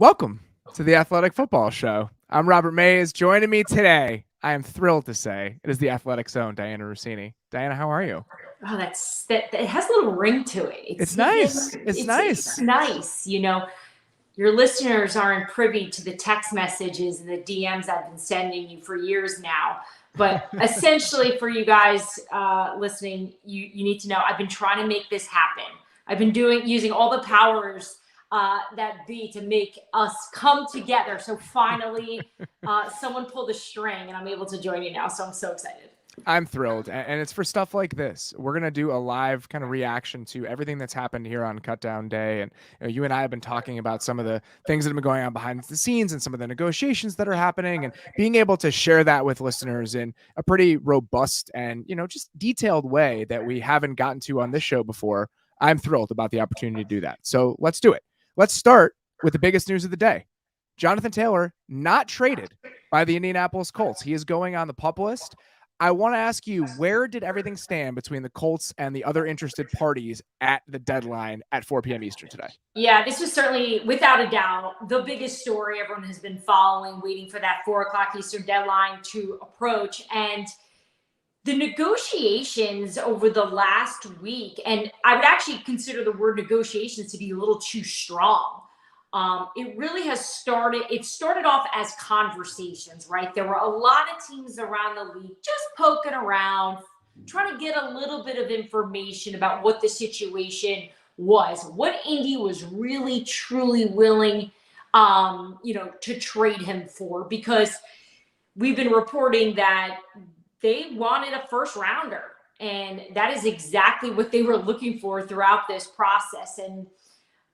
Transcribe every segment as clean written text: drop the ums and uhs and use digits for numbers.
Welcome to the Athletic Football Show. I'm Robert Mays. Joining me today, I am thrilled to say, it is the Athletics own Dianna Russini. Dianna, how are you? Oh, that. It has a little ring to it. It's nice. It's It's nice. nice. Your listeners aren't privy to the text messages and the DMs I've been sending you for years now. But essentially, for you guys listening, you need to know I've been trying to make this happen. I've been using all the powers that be to make us come together. So finally, someone pulled a string, and I'm able to join you now. So I'm so excited. I'm thrilled. And it's for stuff like this. We're going to do a live kind of reaction to everything that's happened here on Cutdown Day. And you and I have been talking about some of the things that have been going on behind the scenes and some of the negotiations that are happening, and being able to share that with listeners in a pretty robust and, just detailed way that we haven't gotten to on this show before. I'm thrilled about the opportunity to do that. So let's do it. Let's start with the biggest news of the day. Jonathan Taylor not traded by the Indianapolis Colts. He is going on the PUP list. I want to ask you, where did everything stand between the Colts and the other interested parties at the deadline at 4 p.m. Eastern today? Yeah, this was certainly, without a doubt, the biggest story everyone has been following, waiting for that 4 o'clock Eastern deadline to approach. And the negotiations over the last week, and I would actually consider the word negotiations to be a little too strong. It really has started. It started off as conversations, right? There were a lot of teams around the league just poking around, trying to get a little bit of information about what the situation was, what Indy was really, truly willing, to trade him for, because we've been reporting that they wanted a first rounder, and that is exactly what they were looking for throughout this process. And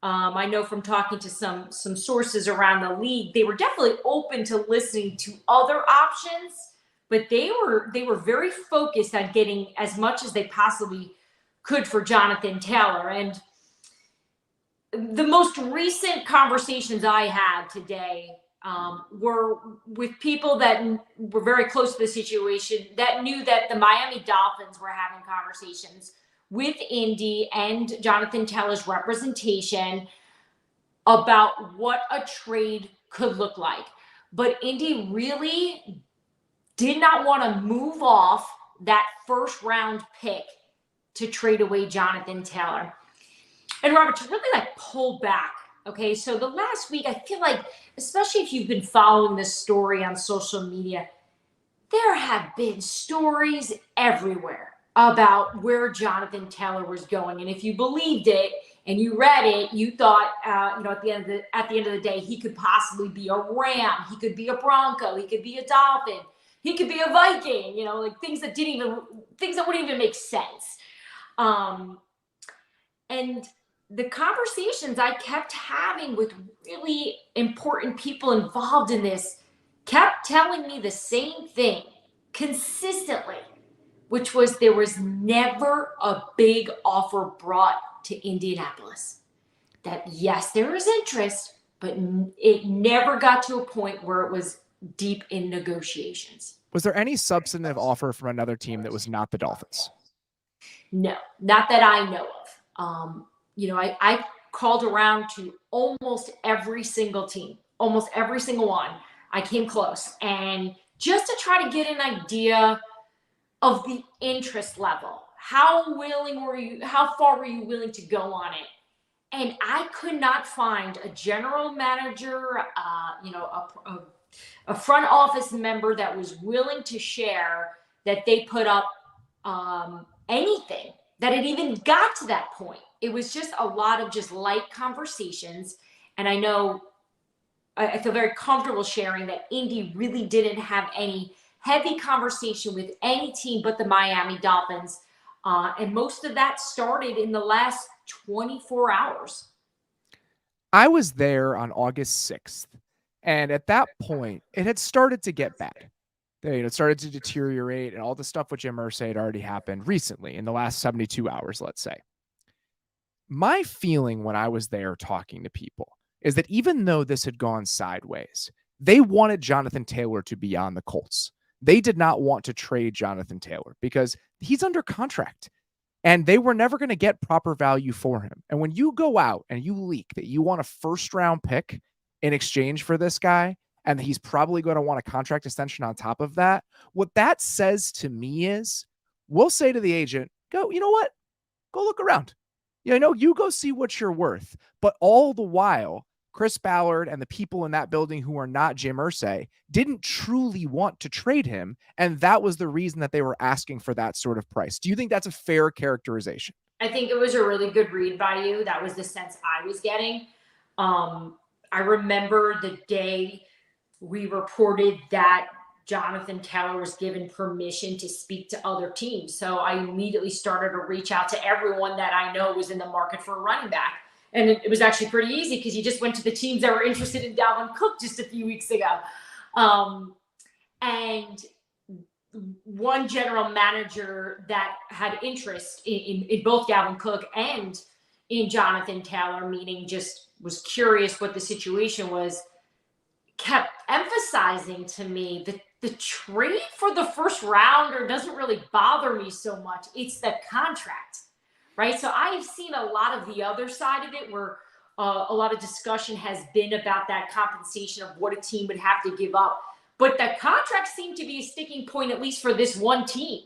I know from talking to some sources around the league, they were definitely open to listening to other options, but they were very focused on getting as much as they possibly could for Jonathan Taylor. And the most recent conversations I had today were with people that were very close to the situation, that knew that the Miami Dolphins were having conversations with Indy and Jonathan Taylor's representation about what a trade could look like. But Indy really did not want to move off that first round pick to trade away Jonathan Taylor. And Robert, to really pull back, okay? So the last week, I feel like, especially if you've been following this story on social media, there have been stories everywhere about where Jonathan Taylor was going. And if you believed it and you read it, you thought, at the end of the day, he could possibly be a Ram, he could be a Bronco, he could be a Dolphin, he could be a Viking, things that wouldn't even make sense. And the conversations I kept having with really important people involved in this kept telling me the same thing consistently, which was there was never a big offer brought to Indianapolis. That, yes, there was interest, but it never got to a point where it was deep in negotiations. Was there any substantive offer from another team that was not the Dolphins? No, not that I know of. I called around to almost every single team, almost every single one. I came close, and just to try to get an idea of the interest level. How far were you willing to go on it? And I could not find a general manager, a front office member that was willing to share that they put up anything, that it even got to that point. It was just a lot of just light conversations. And I know I feel very comfortable sharing that Indy really didn't have any heavy conversation with any team but the Miami Dolphins. And most of that started in the last 24 hours. I was there on August 6th. And at that point, it had started to get bad. It started to deteriorate, and all the stuff with Jim Irsay had already happened recently in the last 72 hours, let's say. My feeling when I was there talking to people is that even though this had gone sideways, they wanted Jonathan Taylor to be on the Colts. They did not want to trade Jonathan Taylor because he's under contract, and they were never going to get proper value for him. And when you go out and you leak that you want a first-round pick in exchange for this guy, and he's probably going to want a contract extension on top of that. What that says to me is we'll say to the agent, go, you know what? Go look around. You go see what you're worth. But all the while, Chris Ballard and the people in that building who are not Jim Irsay didn't truly want to trade him. And that was the reason that they were asking for that sort of price. Do you think that's a fair characterization? I think it was a really good read by you. That was the sense I was getting. I remember the day we reported that Jonathan Taylor was given permission to speak to other teams. So I immediately started to reach out to everyone that I know was in the market for a running back. And it was actually pretty easy because you just went to the teams that were interested in Dalvin Cook just a few weeks ago. And one general manager that had interest in both Dalvin Cook and in Jonathan Taylor, meaning just was curious what the situation was, kept emphasizing to me that the trade for the first rounder doesn't really bother me so much. It's the contract, right? So I have seen a lot of the other side of it where a lot of discussion has been about that compensation of what a team would have to give up. But the contract seemed to be a sticking point, at least for this one team.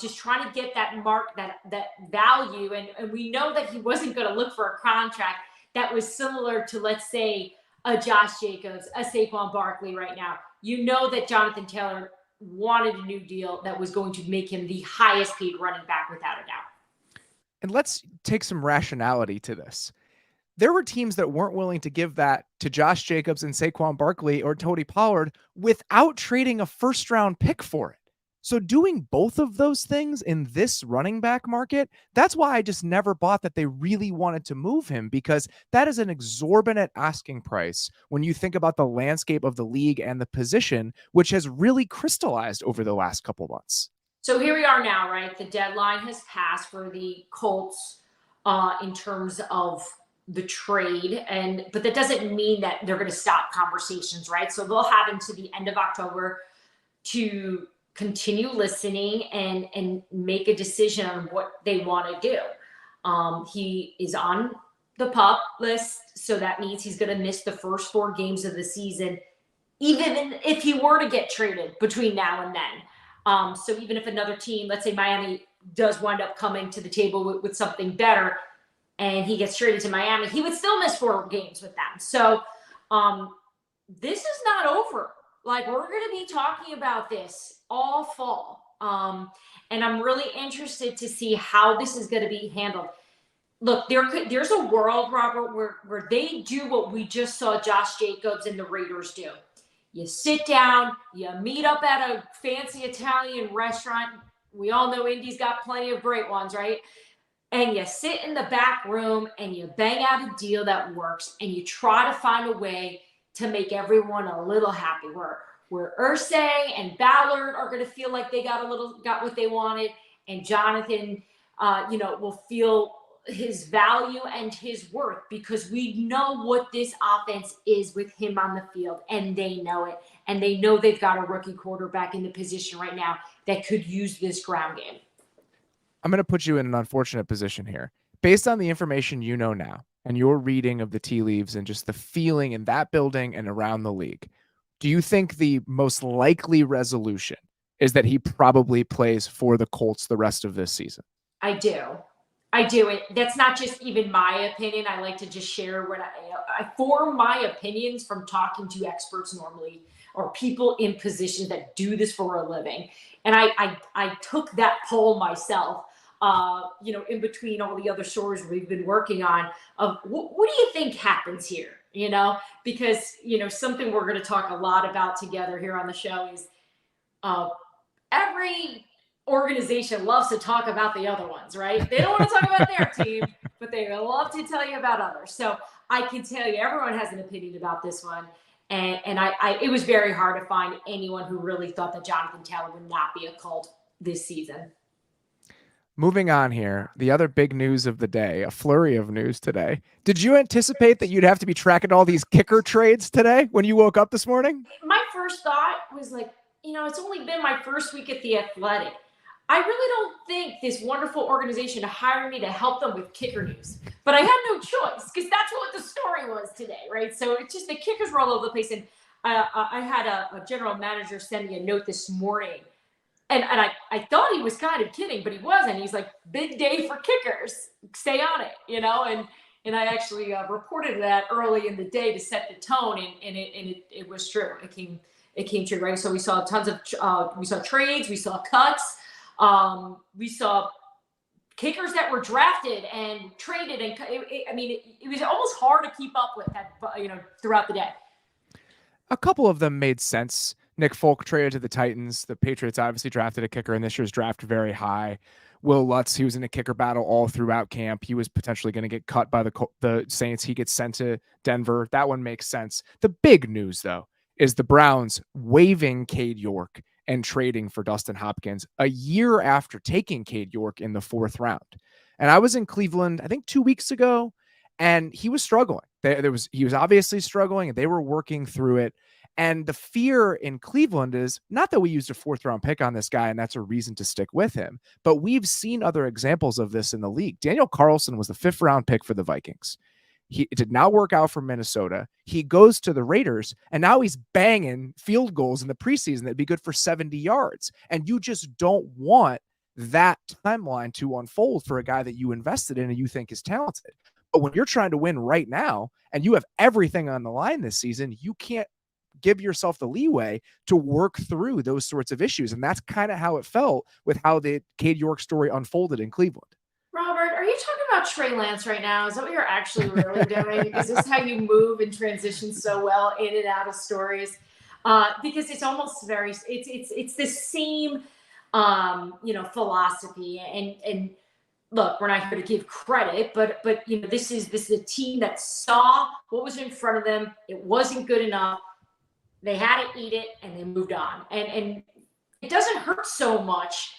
Just trying to get that mark, that value. And we know that he wasn't going to look for a contract that was similar to, let's say, a Josh Jacobs, a Saquon Barkley right now. You know that Jonathan Taylor wanted a new deal that was going to make him the highest paid running back without a doubt. And let's take some rationality to this. There were teams that weren't willing to give that to Josh Jacobs and Saquon Barkley or Tony Pollard without trading a first-round pick for it. So doing both of those things in this running back market, that's why I just never bought that they really wanted to move him, because that is an exorbitant asking price when you think about the landscape of the league and the position, which has really crystallized over the last couple months. So here we are now, right? The deadline has passed for the Colts in terms of the trade, but that doesn't mean that they're going to stop conversations, right? So they'll have until the end of October to continue listening and make a decision on what they want to do. He is on the PUP list, so that means he's going to miss the first 4 games of the season, even if he were to get traded between now and then. So even if another team, let's say Miami, does wind up coming to the table with something better, and he gets traded to Miami, he would still miss 4 games with them. So this is not over. Like, we're going to be talking about this all fall. And I'm really interested to see how this is going to be handled. Look, there's a world, Robert, where they do what we just saw Josh Jacobs and the Raiders do. You sit down, you meet up at a fancy Italian restaurant. We all know Indy's got plenty of great ones, right? And you sit in the back room and you bang out a deal that works, and you try to find a way to make everyone a little happy, where Irsay and Ballard are going to feel like they got what they wanted, and Jonathan, will feel his value and his worth, because we know what this offense is with him on the field, and they know it, and they know they've got a rookie quarterback in the position right now that could use this ground game. I'm going to put you in an unfortunate position here. Based on the information you know now and your reading of the tea leaves and just the feeling in that building and around the league, do you think the most likely resolution is that he probably plays for the Colts the rest of this season? I do. That's not just even my opinion. I like to just share what I form my opinions from talking to experts normally, or people in positions that do this for a living. And I took that poll myself, in between all the other stories we've been working on, of what do you think happens here? Because, something we're going to talk a lot about together here on the show is every organization loves to talk about the other ones, right? They don't want to talk about their team, but they love to tell you about others. So I can tell you, everyone has an opinion about this one. And it was very hard to find anyone who really thought that Jonathan Taylor would not be a Colt this season. Moving on here, the other big news of the day, a flurry of news today. Did you anticipate that you'd have to be tracking all these kicker trades today when you woke up this morning? My first thought was like, it's only been my first week at the Athletic. I really don't think this wonderful organization hired me to help them with kicker news. But I had no choice because that's what the story was today, right? So it's just the kickers were all over the place. And I had a general manager send me a note this morning. And I thought he was kind of kidding, but he wasn't. He's like, big day for kickers. Stay on it, And I actually reported that early in the day to set the tone, and it was true. It came true, right? So we saw tons of we saw trades, we saw cuts, we saw kickers that were drafted and traded, and it was almost hard to keep up with that, throughout the day. A couple of them made sense. Nick Folk traded to the Titans. The Patriots obviously drafted a kicker in this year's draft very high. Will Lutz, he was in a kicker battle all throughout camp. He was potentially going to get cut by the Saints. He gets sent to Denver. That one makes sense. The big news, though, is the Browns waiving Cade York and trading for Dustin Hopkins a year after taking Cade York in the 4th round. And I was in Cleveland, I think 2 weeks ago, and he was struggling. He was obviously struggling, and they were working through it. And the fear in Cleveland is not that we used a 4th round pick on this guy and that's a reason to stick with him, but we've seen other examples of this in the league. Daniel Carlson was the 5th round pick for the Vikings. It did not work out for Minnesota. He goes to the Raiders, and now he's banging field goals in the preseason that'd be good for 70 yards. And you just don't want that timeline to unfold for a guy that you invested in and you think is talented. But when you're trying to win right now and you have everything on the line this season, you can't give yourself the leeway to work through those sorts of issues. And that's kind of how it felt with how the Cade York story unfolded in Cleveland. Robert, are you talking about Trey Lance right now? Is that what you're actually really doing? Because this is how you move and transition so well in and out of stories. Because it's almost it's the same, philosophy. And look, we're not here to give credit, but this is a team that saw what was in front of them. It wasn't good enough. They had to eat it, and they moved on. And it doesn't hurt so much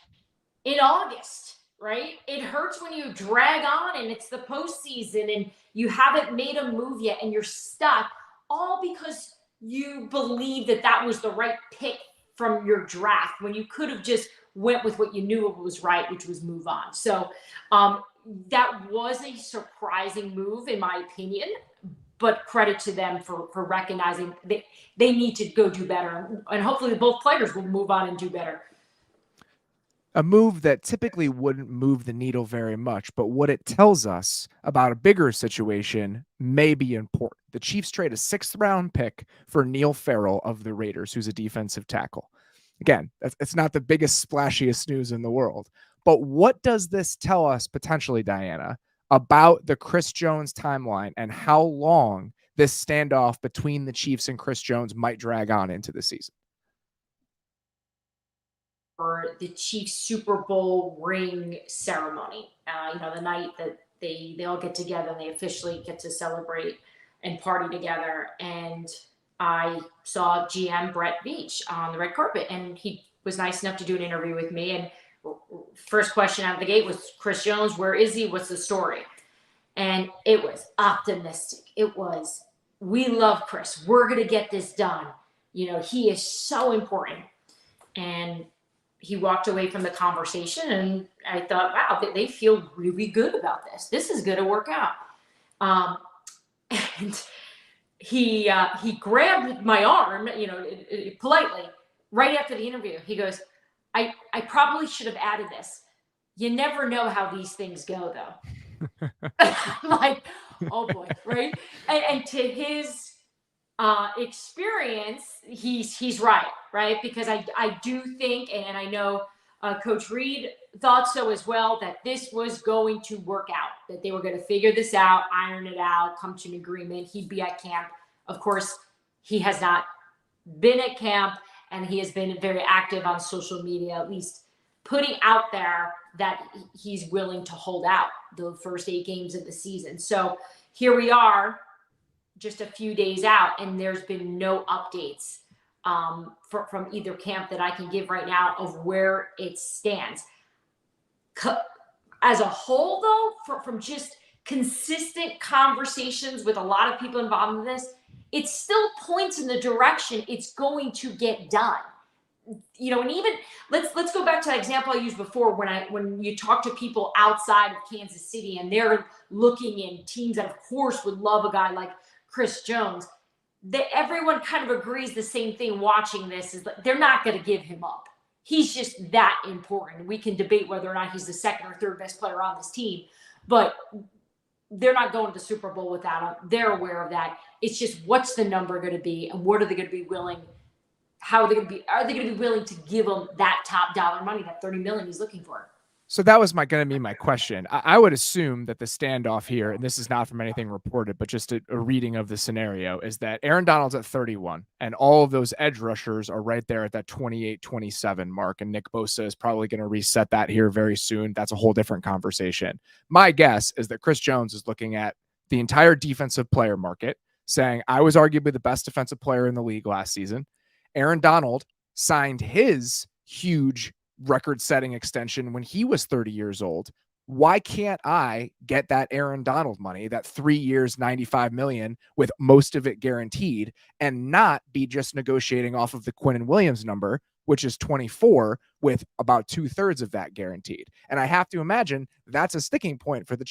in August, right? It hurts when you drag on and it's the postseason and you haven't made a move yet and you're stuck, all because you believe that was the right pick from your draft when you could have just went with what you knew was right, which was move on. So that was a surprising move, in my opinion. But credit to them for recognizing they need to go do better. And hopefully both players will move on and do better. A move that typically wouldn't move the needle very much, but what it tells us about a bigger situation may be important. The Chiefs trade a 6th round pick for Neil Farrell of the Raiders, who's a defensive tackle. Again, it's not the biggest, splashiest news in the world. But what does this tell us potentially, Dianna, about the Chris Jones timeline and how long this standoff between the Chiefs and Chris Jones might drag on into the season? For the Chiefs Super Bowl ring ceremony, the night that they all get together and they officially get to celebrate and party together. And I saw GM Brett Veach on the red carpet, and he was nice enough to do an interview with me. And first question out of the gate was, Chris Jones, where is he? What's the story? And it was optimistic. It was, we love Chris. We're going to get this done. He is so important. And he walked away from the conversation, and I thought, wow, they feel really good about this. This is going to work out. And he grabbed my arm, politely, right after the interview. He goes, I probably should have added this. You never know how these things go, though. I'm like, oh boy, right? And to his experience, he's right? Because I do think, and I know Coach Reed thought so as well, that this was going to work out, that they were going to figure this out, iron it out, come to an agreement. He'd be at camp. Of course, he has not been at camp, and he has been very active on social media, at least putting out there that he's willing to hold out the first 8 games of the season. So here we are, just a few days out, and there's been no updates from either camp that I can give right now of where it stands. As a whole, though, from just consistent conversations with a lot of people involved in this, it still points in the direction it's going to get done. and even let's go back to that example I used before when you talk to people outside of Kansas City and they're looking in teams that of course would love a guy like Chris Jones. That everyone kind of agrees the same thing watching this is that they're not going to give him up. He's just that important. We can debate whether or not he's the second or third best player on this team, but they're not going to the Super Bowl without him. They're aware of that. It's just what's the number going to be and what are they going to be willing? How are they going to be? Are they going to be willing to give him that top dollar money, that $30 million he's looking for? So that was going to be my question. I would assume that the standoff here, and this is not from anything reported, but just a reading of the scenario, is that Aaron Donald's at 31, and all of those edge rushers are right there at that 28, 27 mark. And Nick Bosa is probably going to reset that here very soon. That's a whole different conversation. My guess is that Chris Jones is looking at the entire defensive player market, saying, I was arguably the best defensive player in the league last season. Aaron Donald signed his huge record-setting extension when he was 30 years old. Why can't I get that Aaron Donald money, that 3 years, $95 million, with most of it guaranteed, and not be just negotiating off of the Quinnen Williams number, which is 24, with about 2/3 of that guaranteed? And I have to imagine that's a sticking point for the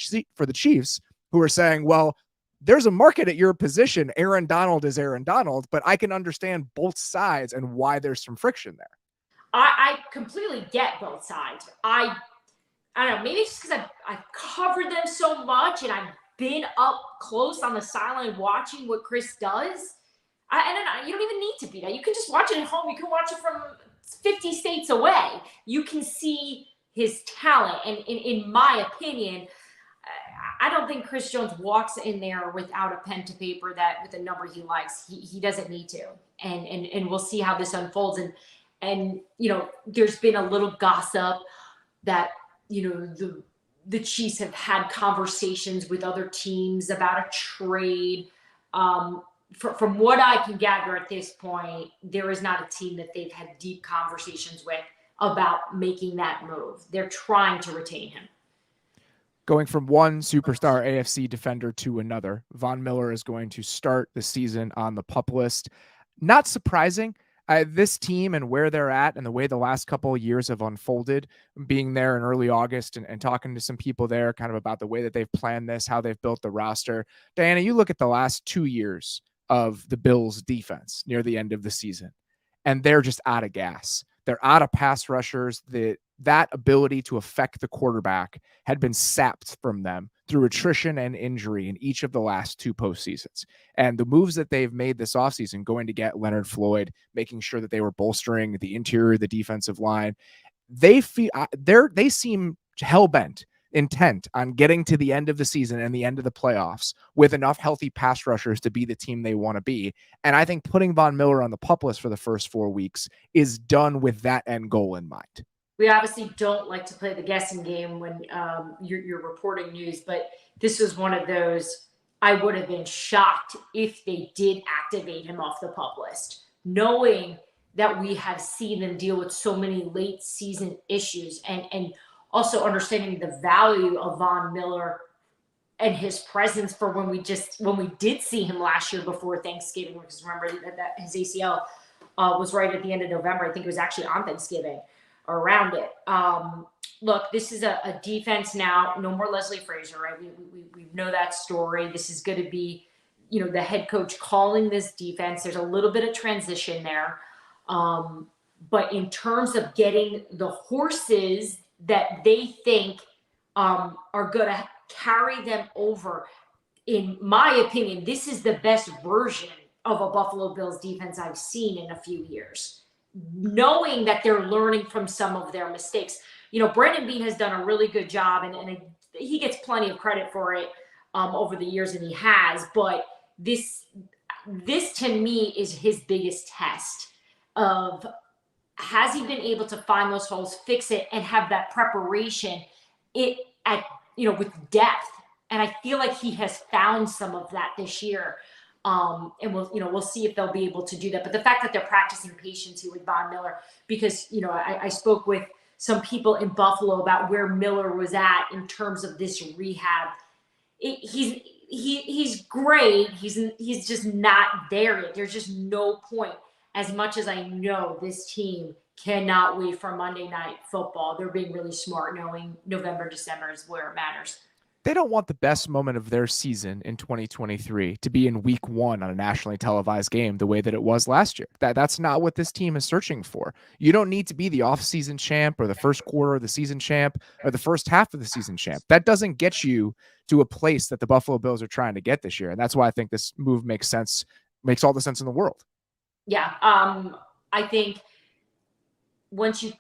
Chiefs, who are saying, well, there's a market at your position. Aaron Donald is Aaron Donald, but I can understand both sides and why there's some friction there. I completely get both sides. I don't know, maybe it's because I've covered them so much and I've been up close on the sideline watching what Chris does. I don't know, you don't even need to be there. You can just watch it at home. You can watch it from 50 states away. You can see his talent. And in my opinion, I don't think Chris Jones walks in there without a pen to paper that with a number he likes. He doesn't need to. And we'll see how this unfolds. And there's been a little gossip that the Chiefs have had conversations with other teams about a trade. From what I can gather at this point, there is not a team that they've had deep conversations with about making that move. They're trying to retain him. Going from one superstar AFC defender to another, Von Miller is going to start the season on the PUP list. Not surprising. This team and where they're at and the way the last couple of years have unfolded, being there in early August and talking to some people there kind of about the way that they've planned this, how they've built the roster. Dianna, you look at the last 2 years of the Bills defense near the end of the season, and they're just out of gas. They're out of pass rushers. That ability to affect the quarterback had been sapped from them through attrition and injury in each of the last 2 postseasons. And the moves that they've made this offseason, going to get Leonard Floyd, making sure that they were bolstering the interior, the defensive line, they seem hell-bent, intent on getting to the end of the season and the end of the playoffs with enough healthy pass rushers to be the team they want to be. And I think putting Von Miller on the PUP list for the first 4 weeks is done with that end goal in mind. We obviously don't like to play the guessing game when you're reporting news, but this was one of those. I would have been shocked if they did activate him off the PUP list, knowing that we have seen them deal with so many late season issues and also understanding the value of Von Miller and his presence for when we did see him last year before Thanksgiving, because remember that his ACL was right at the end of November. I think it was actually on Thanksgiving or around it. Look, this is a defense now. No more Leslie Frazier, right? We know that story. This is going to be, the head coach calling this defense. There's a little bit of transition there. But in terms of getting the horses that they think are going to carry them over, in my opinion, this is the best version of a Buffalo Bills defense I've seen in a few years, knowing that they're learning from some of their mistakes. Brandon Beane has done a really good job, and he gets plenty of credit for it over the years, and he has. But this to me is his biggest test of, has he been able to find those holes, fix it, and have that preparation with depth? And I feel like he has found some of that this year. And we'll see if they'll be able to do that. But the fact that they're practicing patience here with Von Miller, because, I spoke with some people in Buffalo about where Miller was at in terms of this rehab. He's great. He's just not there yet. There's just no point. as much as I know this team cannot wait for Monday Night Football, they're being really smart, knowing November, December is where it matters. They don't want the best moment of their season in 2023 to be in week 1 on a nationally televised game the way that it was last year. That's not what this team is searching for. You don't need to be the offseason champ or the first quarter of the season champ or the first half of the season champ. That doesn't get you to a place that the Buffalo Bills are trying to get this year. And that's why I think this move makes sense, makes all the sense in the world. Yeah. I think once you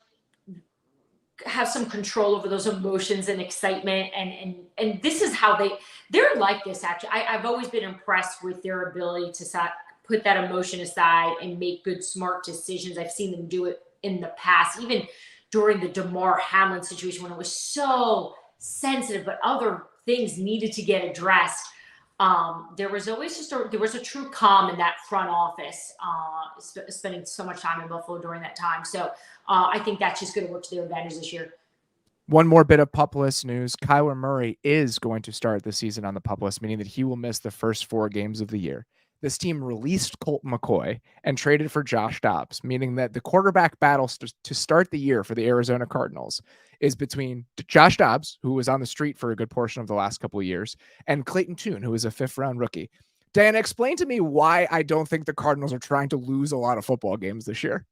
have some control over those emotions and excitement, and this is how they're like this. Actually, I've always been impressed with their ability to put that emotion aside and make good, smart decisions. I've seen them do it in the past, even during the Damar Hamlin situation when it was so sensitive, but other things needed to get addressed. There was always there was a true calm in that front office, spending so much time in Buffalo during that time. So I think that's just going to work to their advantage this year. One more bit of pup list news. Kyler Murray is going to start the season on the pup list, meaning that he will miss the first 4 games of the year. This team released Colt McCoy and traded for Josh Dobbs, meaning that the quarterback battle to start the year for the Arizona Cardinals is between Josh Dobbs, who was on the street for a good portion of the last couple of years, and Clayton Tune, who is a 5th-round rookie. Dianna, explain to me why I don't think the Cardinals are trying to lose a lot of football games this year.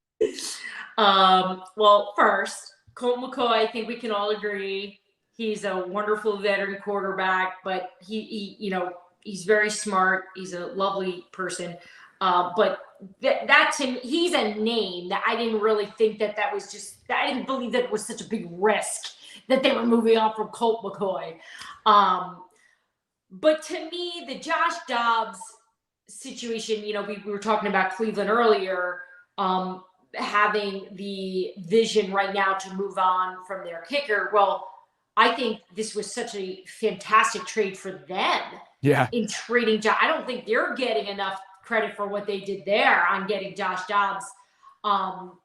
Well, first, Colt McCoy, I think we can all agree he's a wonderful veteran quarterback, but he's very smart. He's a lovely person. But that's him. He's a name that I didn't really think that was just, I didn't believe that it was such a big risk that they were moving on from Colt McCoy. But to me, the Josh Dobbs situation, we were talking about Cleveland earlier, having the vision right now to move on from their kicker. Well, I think this was such a fantastic trade for them. Yeah. In trading Josh. I don't think they're getting enough credit for what they did there on getting Josh Dobbs,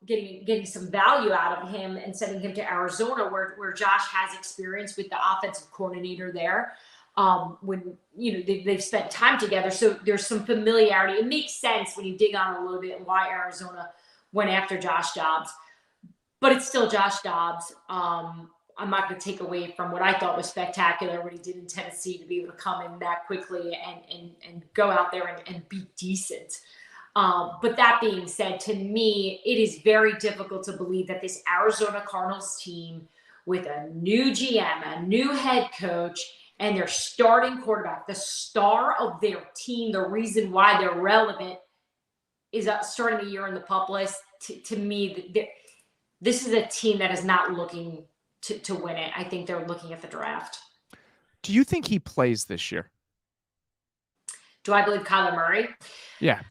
getting some value out of him and sending him to Arizona where Josh has experience with the offensive coordinator there. When they've spent time together. So there's some familiarity. It makes sense when you dig on a little bit why Arizona went after Josh Dobbs, but it's still Josh Dobbs. I'm not going to take away from what I thought was spectacular what he did in Tennessee to be able to come in that quickly and go out there and be decent. But that being said, to me, it is very difficult to believe that this Arizona Cardinals team with a new GM, a new head coach, and their starting quarterback, the star of their team, the reason why they're relevant, is starting the year in the pup list. To me, this is a team that is not looking to win it. I think they're looking at the draft. Do you think he plays this year? Do I believe Kyler Murray? Yeah.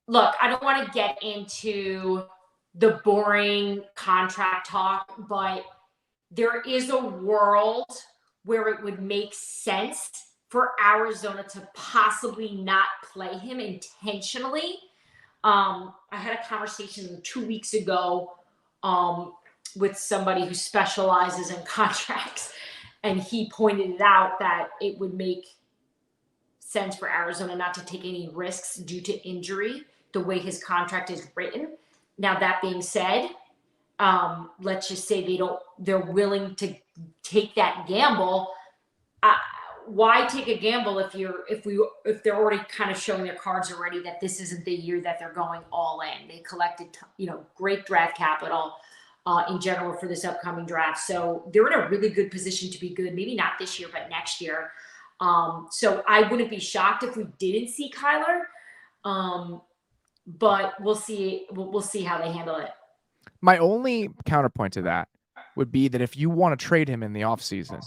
Look, I don't want to get into the boring contract talk, but there is a world where it would make sense for Arizona to possibly not play him intentionally. I had a conversation 2 weeks ago with somebody who specializes in contracts, and he pointed it out that it would make sense for Arizona not to take any risks due to injury, the way his contract is written. Now, that being said, let's just say they're willing to take that gamble. Why take a gamble if they're already kind of showing their cards already that this isn't the year that they're going all in? They collected, great draft capital in general for this upcoming draft. So they're in a really good position to be good. Maybe not this year, but next year. So I wouldn't be shocked if we didn't see Kyler. But we'll see. We'll see how they handle it. My only counterpoint to that would be that if you want to trade him in the offseason,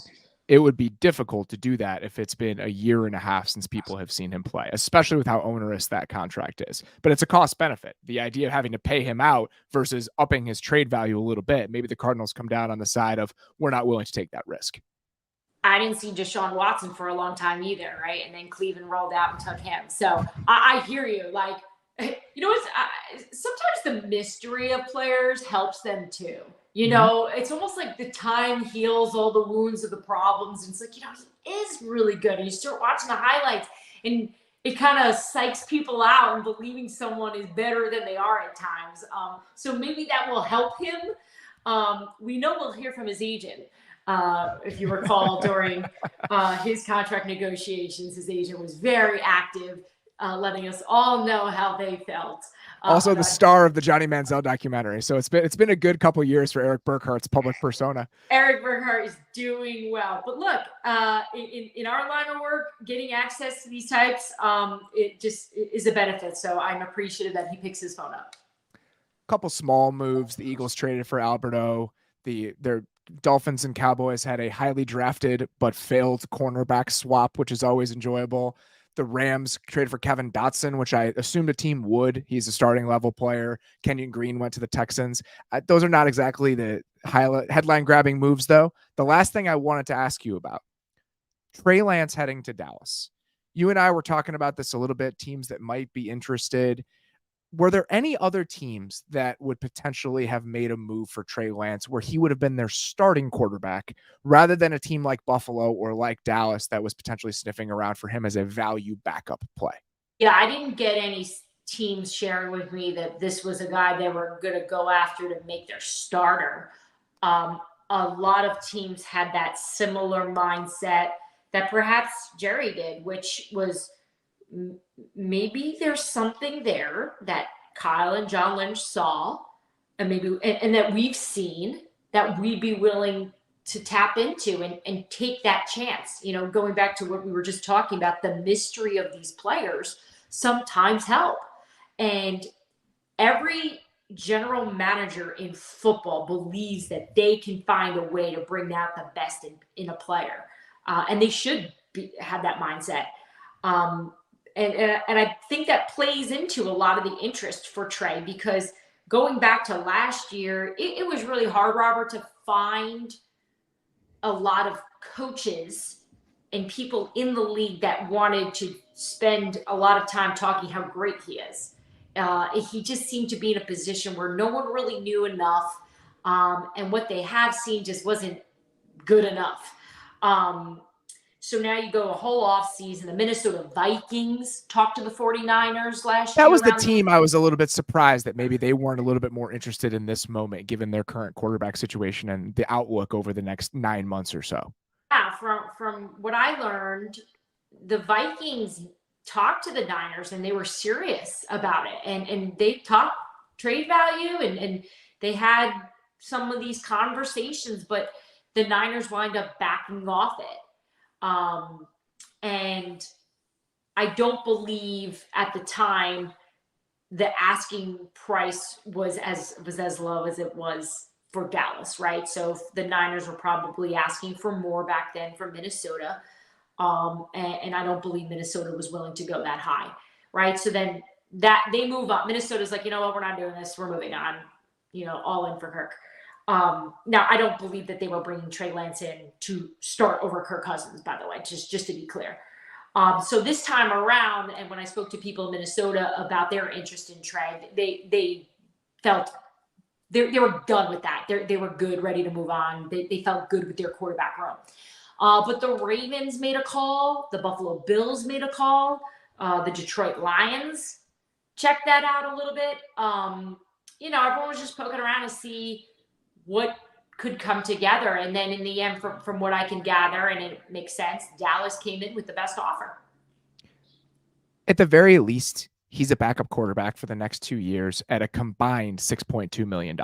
it would be difficult to do that if it's been a year and a half since people have seen him play, especially with how onerous that contract is. But it's a cost benefit. The idea of having to pay him out versus upping his trade value a little bit, maybe the Cardinals come down on the side of we're not willing to take that risk. I didn't see Deshaun Watson for a long time either, right? And then Cleveland rolled out and took him. So I hear you. Like, sometimes the mystery of players helps them too. It's almost like the time heals all the wounds of the problems. And it's like, he is really good. And you start watching the highlights and it kind of psychs people out and believing someone is better than they are at times. So maybe that will help him. We know we'll hear from his agent. If you recall, during his contract negotiations, his agent was very active, letting us all know how they felt. Also, the star of the Johnny Manziel documentary. So it's been a good couple years for Eric Burkhart's public persona. Eric Burkhart is doing well, but look, in our line of work, getting access to these types, it just is a benefit. So I'm appreciative that he picks his phone up. Couple small moves. The Eagles traded for Alberto. Their Dolphins and Cowboys had a highly drafted but failed cornerback swap, which is always enjoyable. The Rams traded for Kevin Dotson, which I assumed a team would. He's a starting level player. Kenyon Green went to the Texans. Those are not exactly the headline grabbing moves, though. The last thing I wanted to ask you about, Trey Lance heading to Dallas. You and I were talking about this a little bit, teams that might be interested. Were there any other teams that would potentially have made a move for Trey Lance where he would have been their starting quarterback rather than a team like Buffalo or like Dallas that was potentially sniffing around for him as a value backup play? Yeah, I didn't get any teams sharing with me that this was a guy they were going to go after to make their starter. A lot of teams had that similar mindset that perhaps Jerry did, which was maybe there's something there that Kyle and John Lynch saw, and maybe and that we've seen that we'd be willing to tap into and take that chance. You know, going back to what we were just talking about, the mystery of these players sometimes help. And every general manager in football believes that they can find a way to bring out the best in a player. And they should have that mindset. And I think that plays into a lot of the interest for Trey, because going back to last year, it was really hard, Robert, to find a lot of coaches and people in the league that wanted to spend a lot of time talking how great he is. He just seemed to be in a position where no one really knew enough, and what they have seen just wasn't good enough. So now you go a whole offseason. The Minnesota Vikings talked to the 49ers last year. That was the team I was a little bit surprised that maybe they weren't a little bit more interested in this moment, given their current quarterback situation and the outlook over the next 9 months or so. Yeah, from what I learned, the Vikings talked to the Niners and they were serious about it. And they talked trade value and they had some of these conversations, but the Niners wind up backing off it. And I don't believe at the time the asking price was as low as it was for Dallas, right? So the Niners were probably asking for more back then from Minnesota. And I don't believe Minnesota was willing to go that high, right? So then that they move up. Minnesota's like, you know what, we're not doing this. We're moving on, all in for Kirk. Now, I don't believe that they were bringing Trey Lance in to start over Kirk Cousins, by the way, just to be clear. So this time around, and when I spoke to people in Minnesota about their interest in Trey, they felt they were done with that. They were good, ready to move on. They felt good with their quarterback room. But the Ravens made a call. The Buffalo Bills made a call. The Detroit Lions checked that out a little bit. Everyone was just poking around to see what could come together. And then in the end, from what I can gather, and it makes sense, Dallas came in with the best offer. At the very least, he's a backup quarterback for the next 2 years at a combined $6.2 million.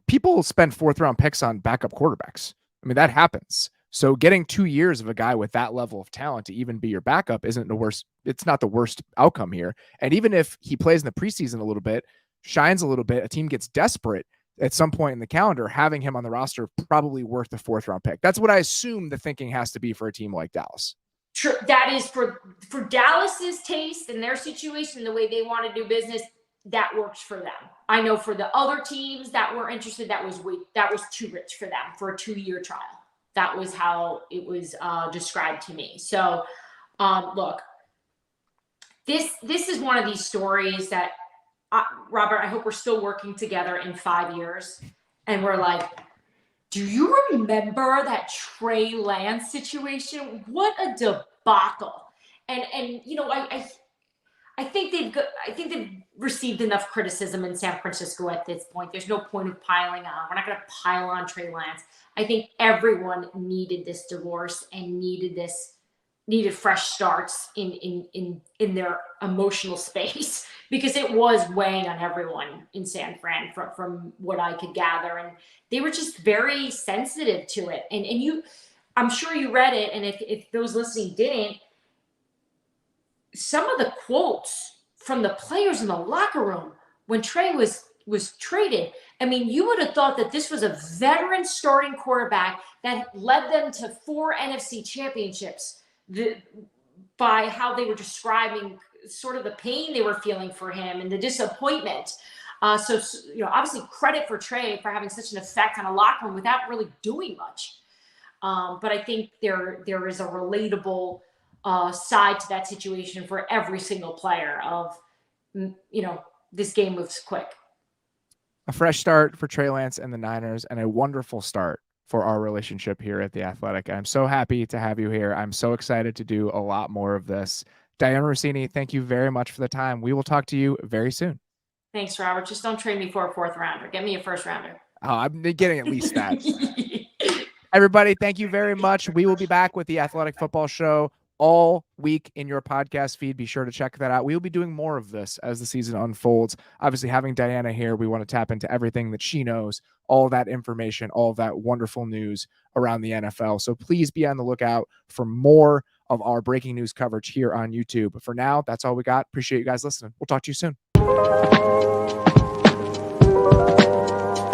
People spend fourth-round picks on backup quarterbacks. I mean, that happens. So getting 2 years of a guy with that level of talent to even be your backup isn't the worst. It's not the worst outcome here. And even if he plays in the preseason a little bit, shines a little bit, a team gets desperate at some point in the calendar, having him on the roster probably worth the fourth-round pick. That's what I assume the thinking has to be for a team like Dallas. Sure, that is for Dallas's taste and their situation, the way they want to do business, that works for them. I know for the other teams that were interested, that was too rich for them for a 2-year trial. That was how it was described to me. So, look, this is one of these stories that, Robert, I hope we're still working together in 5 years. And we're like, do you remember that Trey Lance situation? What a debacle. And you know, I think they've received enough criticism in San Francisco at this point. There's no point of piling on. We're not going to pile on Trey Lance. I think everyone needed this divorce and needed fresh starts in their emotional space because it was weighing on everyone in San Fran from what I could gather, and they were just very sensitive to it. And I'm sure you read it, and if those listening didn't, some of the quotes from the players in the locker room when Trey was traded. I mean, you would have thought that this was a veteran starting quarterback that led them to 4 NFC championships by how they were describing sort of the pain they were feeling for him and the disappointment. So, you know, obviously credit for Trey for having such an effect on a locker room without really doing much. But I think there is a relatable side to that situation for every single player of, you know, this game moves quick. A fresh start for Trey Lance and the Niners, and a wonderful start for our relationship here at The Athletic. I'm so happy to have you here. I'm so excited to do a lot more of this. Dianna Russini, thank you very much for the time. We will talk to you very soon. Thanks, Robert. Just don't trade me for a 4th rounder. Get me a 1st rounder. Oh, I'm getting at least that. Everybody, thank you very much. We will be back with the Athletic Football Show all week in your podcast feed. Be sure to check that out. We will be doing more of this as the season unfolds. Obviously, having Dianna here, we want to tap into everything that she knows, all that information, all that wonderful news around the NFL. So please be on the lookout for more of our breaking news coverage here on YouTube. But for now, that's all we got. Appreciate you guys listening. We'll talk to you soon.